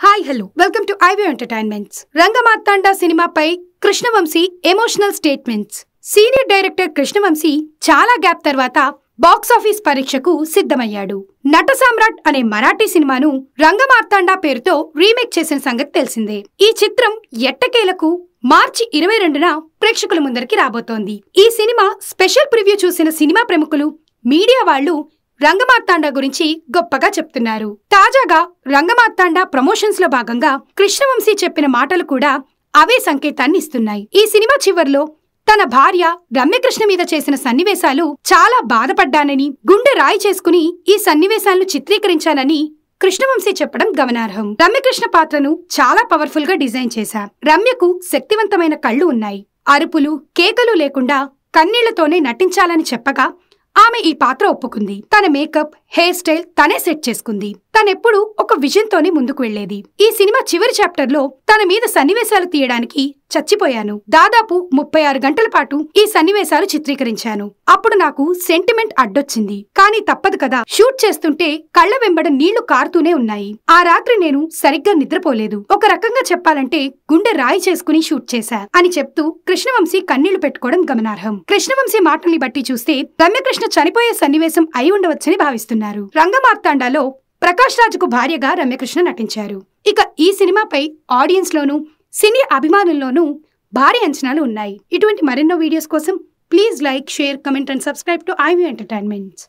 Hi hello welcome to IV entertainments. Rangamarthanda సినిమాపై Krishna Vamsi emotional statements. Senior director Krishna Vamsi చాలా gap తర్వాత box office పరీక్షకు సిద్ధమయ్యాడు. నట సామ్రాట్ అనే మరాఠీ సినిమాను రంగమార్తాండ పేరుతో రీమేక్ చేసిన సంగతి తెలిసిందే. ఈ చిత్రం ఎట్టకేలకు మార్చి 22న ప్రేక్షకుల ముందరికి రాబోతోంది. ఈ సినిమా స్పెషల్ ప్రివ్యూ చూసిన సినిమా ప్రముఖులు, మీడియా వాళ్లు రంగమార్తాండ గురించి గొప్పగా చెప్తున్నారు. తాజాగా రంగమార్తాండ ప్రమోషన్స్ లో భాగంగా కృష్ణవంశీ చెప్పిన మాటలు కూడా అవే సంకేతాన్ని ఇస్తున్నాయి. ఈ సినిమా చివర్లో తన భార్య రమ్యకృష్ణ మీద చేసిన సన్నివేశాలు చాలా బాధపడ్డానని, గుండె రాయి చేసుకుని ఈ సన్నివేశాలను చిత్రీకరించానని కృష్ణవంశీ చెప్పడం గమనార్హం. రమ్యకృష్ణ పాత్రను చాలా పవర్ఫుల్ గా డిజైన్ చేశారు. రమ్యకు శక్తివంతమైన కళ్ళు ఉన్నాయి. అరుపులు, కేకలు లేకుండా కన్నీళ్లతోనే నటించాలని చెప్పగా ఆమె ఈ పాత్ర ఒప్పుకుంది. తన మేకప్, హెయిర్ స్టైల్ తనే సెట్ చేసుకుంది. తనెప్పుడు ఒక విజన్ తోనే ముందుకు వెళ్లేది. ఈ సినిమా చివరి చాప్టర్ లో తన మీద సన్నివేశాలు తీయడానికి చచ్చిపోయాను. దాదాపు 36 గంటల పాటు ఈ సన్నివేశాలు చిత్రీకరించాను. అప్పుడు నాకు సెంటిమెంట్ అడ్డొచ్చింది. కానీ తప్పదు కదా, షూట్ చేస్తుంటే కళ్ల వెంబడ నీళ్లు కారుతూనే ఉన్నాయి. ఆ రాత్రి నేను సరిగ్గా నిద్రపోలేదు. ఒక రకంగా చెప్పాలంటే గుండె రాయి చేసుకుని షూట్ చేశా అని చెప్తూ కృష్ణవంశీ కన్నీళ్లు పెట్టుకోవడం గమనార్హం. కృష్ణవంశీ మాటల్ని బట్టి చూస్తే రమ్యకృష్ణ చనిపోయే సన్నివేశం అయి ఉండవచ్చని భావిస్తున్నారు. రంగమార్తాండలో ప్రకాష్ రాజుకు భార్యగా రమ్యకృష్ణ నటించారు. ఇక ఈ సినిమాపై ఆడియన్స్ లోనూ సినీ అభిమానుల్లోనూ భారీ అంచనాలు ఉన్నాయి. ఇటువంటి మరెన్నో వీడియోస్ కోసం please like, share, comment and subscribe to IV entertainments.